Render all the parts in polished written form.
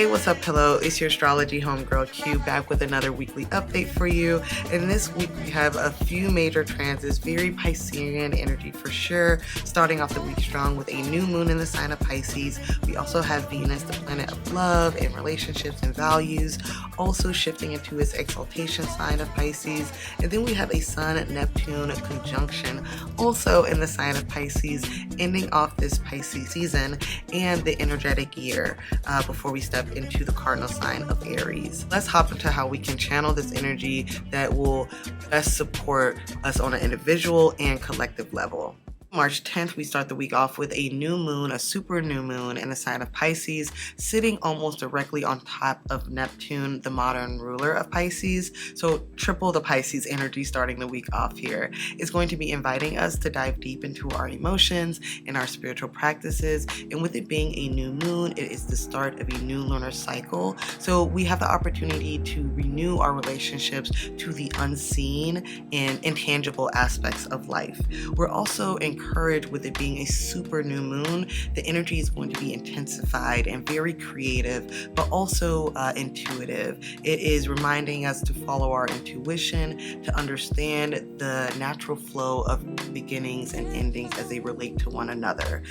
Hey, what's up, hello? It's your astrology homegirl Q back with another weekly update for you. And this week we have a few major transits, very Piscean energy for sure. Starting off the week strong with a new moon in the sign of Pisces. We also have Venus, the planet of love and relationships and values, also shifting into its exaltation sign of Pisces. And then we have a Sun-Neptune conjunction also in the sign of Pisces, ending off this Pisces season and the energetic year before we step into the cardinal sign of Aries. Let's hop into how we can channel this energy that will best support us on an individual and collective level. March 10th, we start the week off with a new moon, a super new moon in the sign of Pisces, sitting almost directly on top of Neptune, the modern ruler of Pisces. So triple the Pisces energy starting the week off here. It's going to be inviting us to dive deep into our emotions and our spiritual practices. And with it being a new moon, it is the start of a new lunar cycle. So we have the opportunity to renew our relationships to the unseen and intangible aspects of life. We're also encouraged with it being a super new moon. The energy is going to be intensified and very creative, but also intuitive. It is reminding us to follow our intuition, to understand the natural flow of beginnings and endings as they relate to one another.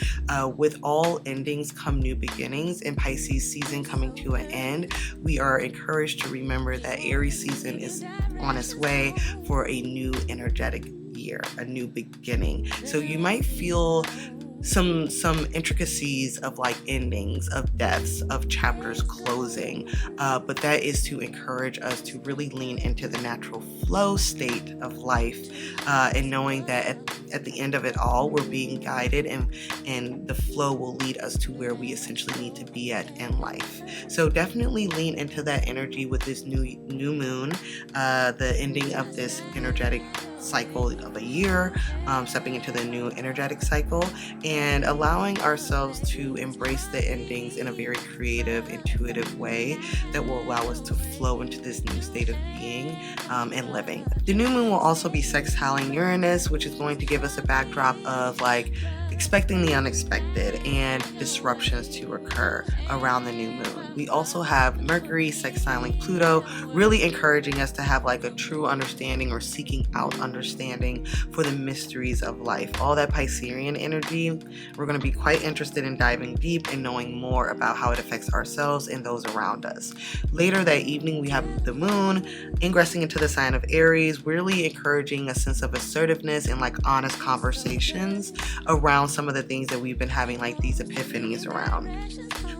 With all endings come new beginnings, and Pisces season coming to an end, we are encouraged to remember that Aries season is on its way for a new energetic year, a new beginning. So you might feel some intricacies of like endings, of deaths, of chapters closing, but that is to encourage us to really lean into the natural flow state of life, and knowing that at the end of it all, we're being guided, and the flow will lead us to where we essentially need to be at in life. So definitely lean into that energy with this new moon, the ending of this energetic cycle of a year, stepping into the new energetic cycle, and allowing ourselves to embrace the endings in a very creative, intuitive way that will allow us to flow into this new state of being and living. The new moon will also be sextiling Uranus, which is going to give us a backdrop of like expecting the unexpected and disruptions to occur around the new moon. We also have Mercury sextiling Pluto, really encouraging us to have like a true understanding or seeking out understanding for the mysteries of life. All that Piscean energy, we're going to be quite interested in diving deep and knowing more about how it affects ourselves and those around us. Later that evening, we have the moon ingressing into the sign of Aries, really encouraging a sense of assertiveness and like honest conversations around some of the things that we've been having like these epiphanies around.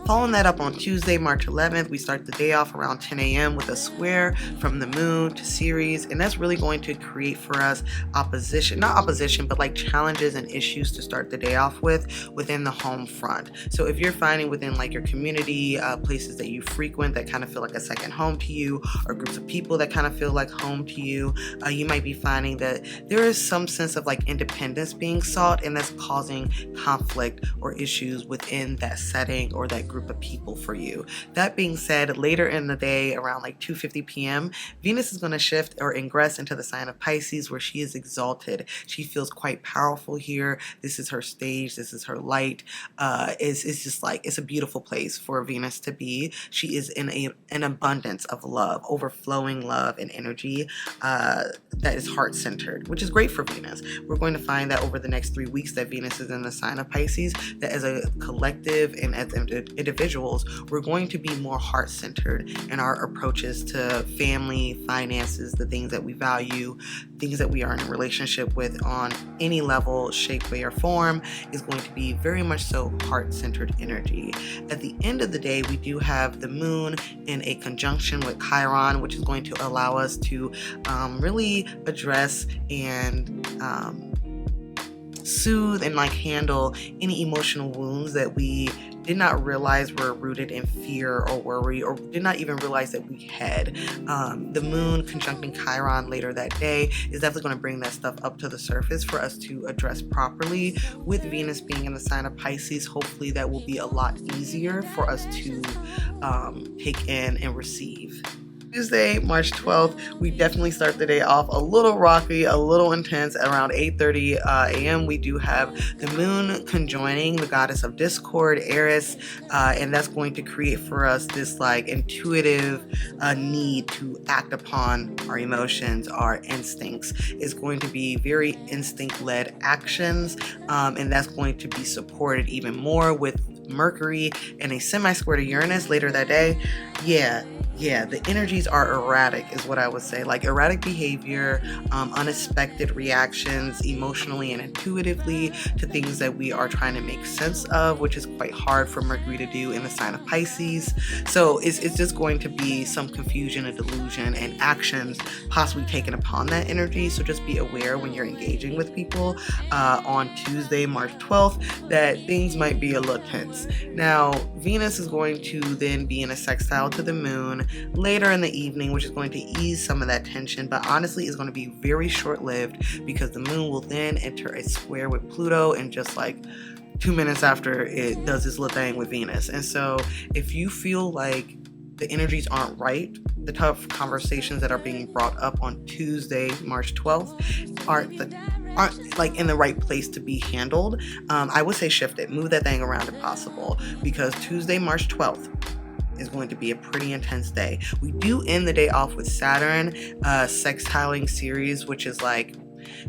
Following that up on Tuesday, March 11th, we start the day off around 10 a.m. with a square from the moon to Ceres, and that's really going to create for us not opposition, but like challenges and issues to start the day off with within the home front. So if you're finding within like your community, places that you frequent that kind of feel like a second home to you, or groups of people that kind of feel like home to you, you might be finding that there is some sense of like independence being sought, and that's causing conflict or issues within that setting or that group of people for you. That being said, later in the day around like 2:50 p.m., Venus is going to shift or ingress into the sign of Pisces, where she is exalted. She feels quite powerful here. This is her stage. This is her light. It's just like, it's a beautiful place for Venus to be. She is in an abundance of love, overflowing love and energy that is heart-centered, which is great for Venus. We're going to find that over the next 3 weeks that Venus is in the sign of Pisces, that as a collective and as individuals, we're going to be more heart-centered in our approaches to family, finances, the things that we value, things that we are in a relationship with on any level, shape, way, or form, is going to be very much so heart-centered energy. At the end of the day, we do have the moon in a conjunction with Chiron, which is going to allow us to really address and soothe and like handle any emotional wounds that we did not realize were rooted in fear or worry, or did not even realize that we had. The moon conjuncting Chiron later that day is definitely going to bring that stuff up to the surface for us to address properly. With Venus being in the sign of Pisces, hopefully that will be a lot easier for us to take in and receive. Tuesday, March 12th, we definitely start the day off a little rocky, a little intense. Around 8:30 a.m., we do have the moon conjoining the goddess of discord, Eris, and that's going to create for us this like intuitive need to act upon our emotions, our instincts. It's going to be very instinct-led actions, and that's going to be supported even more with Mercury and a semi-square to Uranus later that day. Yeah, the energies are erratic is what I would say. Like erratic behavior, unexpected reactions emotionally and intuitively to things that we are trying to make sense of, which is quite hard for Mercury to do in the sign of Pisces. So it's just going to be some confusion and delusion and actions possibly taken upon that energy. So just be aware when you're engaging with people on Tuesday, March 12th, that things might be a little tense. Now, Venus is going to then be in a sextile to the moon later in the evening, which is going to ease some of that tension, but honestly is going to be very short-lived because the moon will then enter a square with Pluto in just like 2 minutes after it does this little thing with Venus. And so if you feel like the energies aren't right, the tough conversations that are being brought up on Tuesday, March 12th aren't like in the right place to be handled, I would say shift it, move that thing around if possible, because Tuesday, March 12th is going to be a pretty intense day. We do end the day off with Saturn, sextiling series, which is like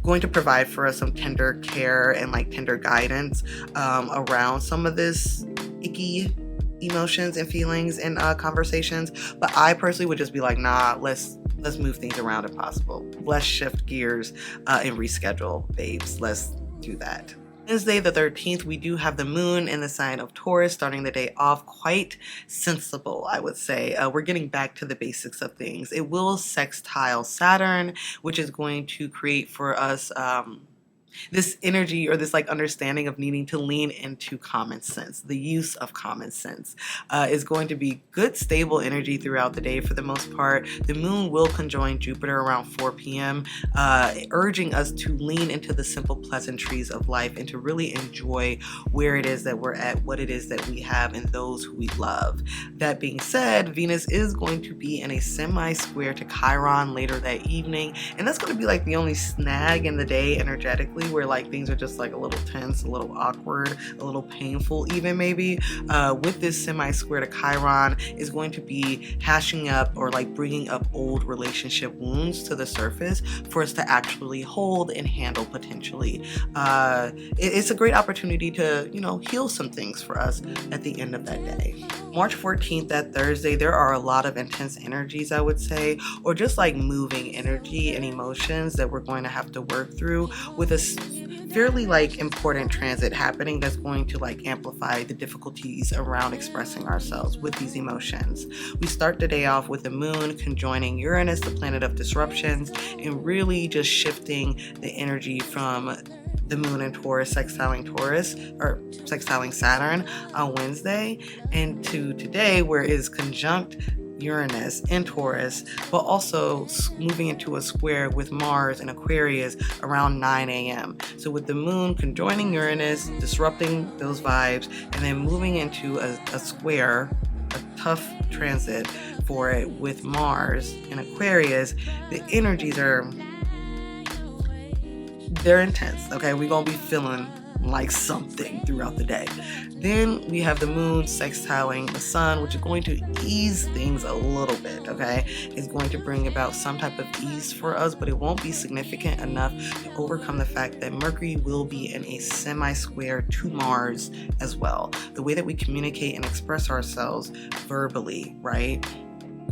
going to provide for us some tender care and like tender guidance around some of this icky emotions and feelings and conversations. But I personally would just be like, nah, let's move things around if possible. Let's shift gears and reschedule, babes. Let's do that. Wednesday the 13th, we do have the moon in the sign of Taurus, starting the day off quite sensible, I would say. We're getting back to the basics of things. It will sextile Saturn, which is going to create for us this energy or this like understanding of needing to lean into common sense. The use of common sense is going to be good, stable energy throughout the day for the most part. The moon will conjoin Jupiter around 4 p.m., urging us to lean into the simple pleasantries of life and to really enjoy where it is that we're at, what it is that we have, and those who we love. That being said, Venus is going to be in a semi-square to Chiron later that evening, and that's going to be like the only snag in the day energetically, where like things are just like a little tense, a little awkward, a little painful even maybe. With this semi-square to Chiron is going to be hashing up or like bringing up old relationship wounds to the surface for us to actually hold and handle potentially. It's a great opportunity to, heal some things for us at the end of that day. March 14th, that Thursday, there are a lot of intense energies, I would say, or just like moving energy and emotions that we're going to have to work through with a fairly like important transit happening that's going to like amplify the difficulties around expressing ourselves with these emotions. We start the day off with the moon conjoining Uranus, the planet of disruptions, and really just shifting the energy from the moon in Taurus, sextiling Saturn on Wednesday, and to today where it is conjunct Uranus in Taurus, but also moving into a square with Mars in Aquarius around 9 a.m. So with the moon conjoining Uranus, disrupting those vibes, and then moving into a square, a tough transit for it with Mars in Aquarius, the energies they're intense, okay? We're gonna be feeling like something throughout the day. Then we have the moon sextiling the sun, which is going to ease things a little bit, okay? It's going to bring about some type of ease for us, but it won't be significant enough to overcome the fact that Mercury will be in a semi-square to Mars as well. The way that we communicate and express ourselves verbally, right?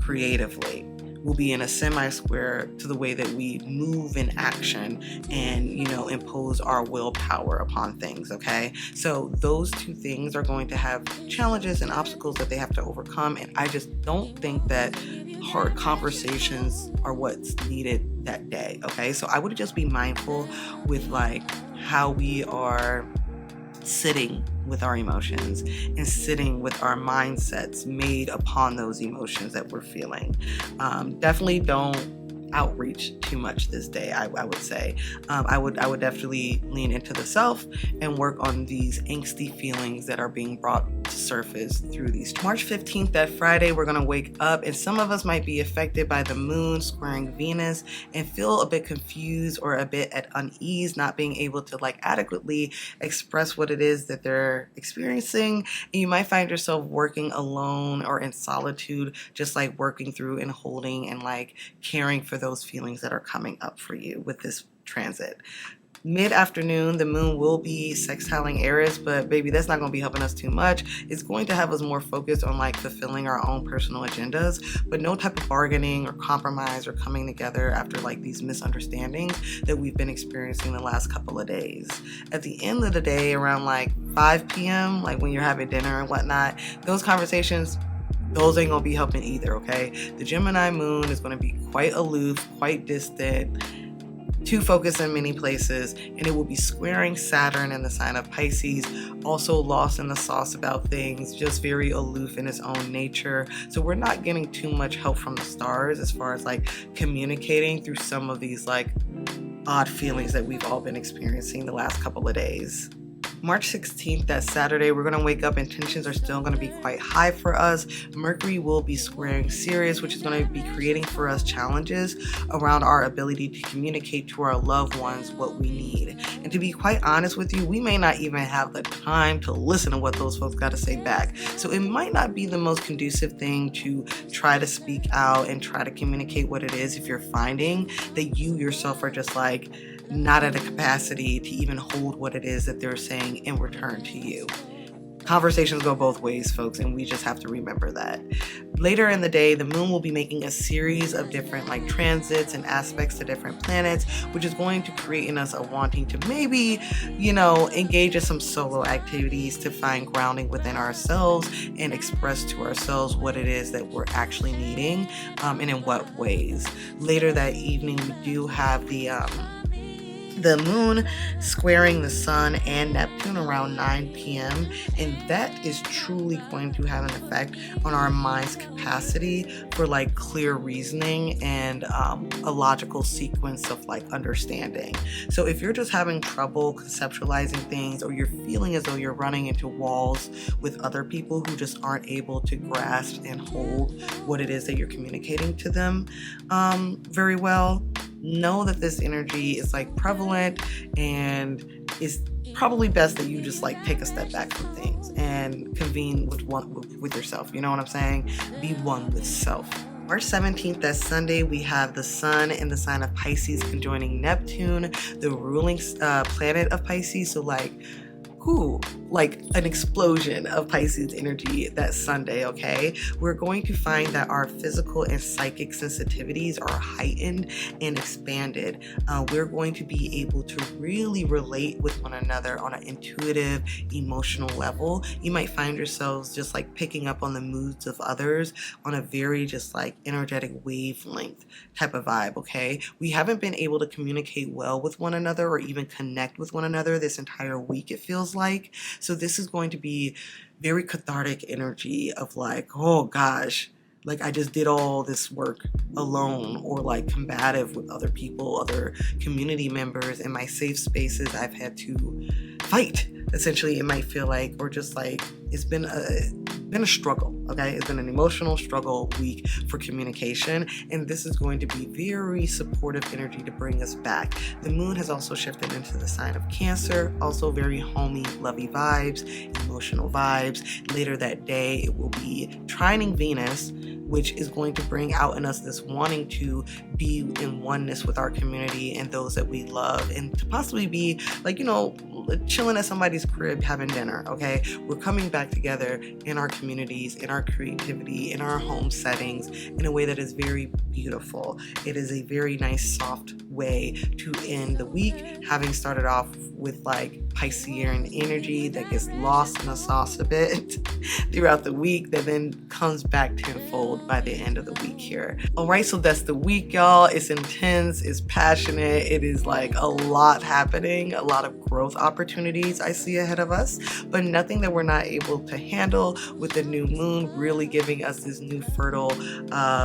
Creatively, will be in a semi-square to the way that we move in action and, impose our willpower upon things, okay? So those two things are going to have challenges and obstacles that they have to overcome, and I just don't think that hard conversations are what's needed that day, okay? So I would just be mindful with like how we are sitting with our emotions and sitting with our mindsets made upon those emotions that we're feeling. Definitely don't outreach too much this day. I would say I would definitely lean into the self and work on these angsty feelings that are being brought to surface through these. March 15th, that Friday, we're gonna wake up, and some of us might be affected by the moon squaring Venus and feel a bit confused or a bit at unease, not being able to like adequately express what it is that they're experiencing. And you might find yourself working alone or in solitude, just like working through and holding and like caring for those feelings that are coming up for you with this transit. Mid-afternoon, the moon will be sextiling Eris, but baby, that's not going to be helping us too much. It's going to have us more focused on like fulfilling our own personal agendas, but no type of bargaining or compromise or coming together after like these misunderstandings that we've been experiencing the last couple of days. At the end of the day, around like 5 p.m., like when you're having dinner and whatnot, those conversations, those ain't gonna be helping either, okay? The Gemini moon is gonna be quite aloof, quite distant, too focused in many places, and it will be squaring Saturn in the sign of Pisces, also lost in the sauce about things, just very aloof in its own nature. So we're not getting too much help from the stars as far as like communicating through some of these like odd feelings that we've all been experiencing the last couple of days. March 16th, that Saturday, we're going to wake up and tensions are still going to be quite high for us. Mercury will be squaring Sirius, which is going to be creating for us challenges around our ability to communicate to our loved ones what we need. And to be quite honest with you, we may not even have the time to listen to what those folks got to say back. So it might not be the most conducive thing to try to speak out and try to communicate what it is if you're finding that you yourself are just like not at a capacity to even hold what it is that they're saying in return to you. Conversations go both ways, folks, and we just have to remember that. Later in the day, the moon will be making a series of different like transits and aspects to different planets, which is going to create in us a wanting to maybe, engage in some solo activities to find grounding within ourselves and express to ourselves what it is that we're actually needing, and in what ways. Later that evening, we do have the moon squaring the sun and Neptune around 9 p.m. and that is truly going to have an effect on our mind's capacity for like clear reasoning and a logical sequence of like understanding. So if you're just having trouble conceptualizing things, or you're feeling as though you're running into walls with other people who just aren't able to grasp and hold what it is that you're communicating to them very well, know that this energy is like prevalent, and it's probably best that you just like take a step back from things and convene with yourself. You know what I'm saying? Be one with self. March 17th, that Sunday, we have the sun in the sign of Pisces conjoining Neptune, the ruling planet of Pisces. So like an explosion of Pisces energy that Sunday, okay? We're going to find that our physical and psychic sensitivities are heightened and expanded. We're going to be able to really relate with one another on an intuitive, emotional level. You might find yourselves just like picking up on the moods of others on a very just like energetic wavelength type of vibe, okay? We haven't been able to communicate well with one another or even connect with one another this entire week, it feels like. So this is going to be very cathartic energy of like, oh gosh, like I just did all this work alone, or like combative with other people, other community members in my safe spaces. I've had to fight, essentially, it might feel like, or just like it's been a struggle, okay? It's been an emotional struggle week for communication, and this is going to be very supportive energy to bring us back. The moon has also shifted into the sign of Cancer, also very homey, lovey vibes, emotional vibes. Later that day, it will be trining Venus, which is going to bring out in us this wanting to be in oneness with our community and those that we love, and to possibly be like, chilling at somebody's crib having dinner, okay? We're coming back together in our communities, in our creativity, in our home settings in a way that is very beautiful. It is a very nice, soft way to end the week, having started off with like Piscean energy that gets lost in the sauce a bit throughout the week, that then comes back tenfold by the end of the week here. All right, so that's the week, y'all. It's intense, it's passionate, it is like a lot happening, a lot of growth opportunities I see ahead of us, but nothing that we're not able to handle, with the new moon really giving us this new fertile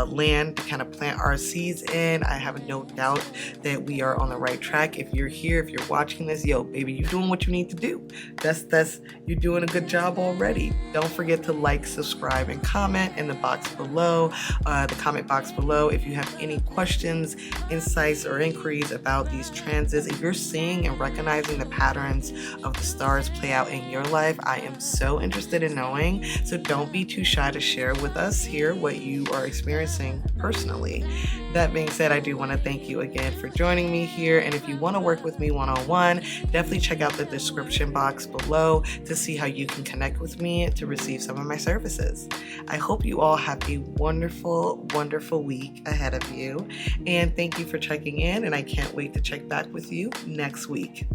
land to kind of plant our seeds in. I have no doubt that we are on the right track. If you're here, if you're watching this, yo, baby, you're doing what you need to do. That's you're doing a good job already. Don't forget to like, subscribe, and comment in the box below, the comment box below. If you have any questions, insights, or inquiries about these transits, if you're seeing and recognizing the patterns of the stars play out in your life, I am so interested in knowing. So don't be too shy to share with us here what you are experiencing personally. That being said, I do want to thank you again for joining me here. And if you want to work with me one-on-one, definitely check out the description box below to see how you can connect with me to receive some of my services. I hope you all have a wonderful, wonderful week ahead of you. And thank you for checking in. And I can't wait to check back with you next week.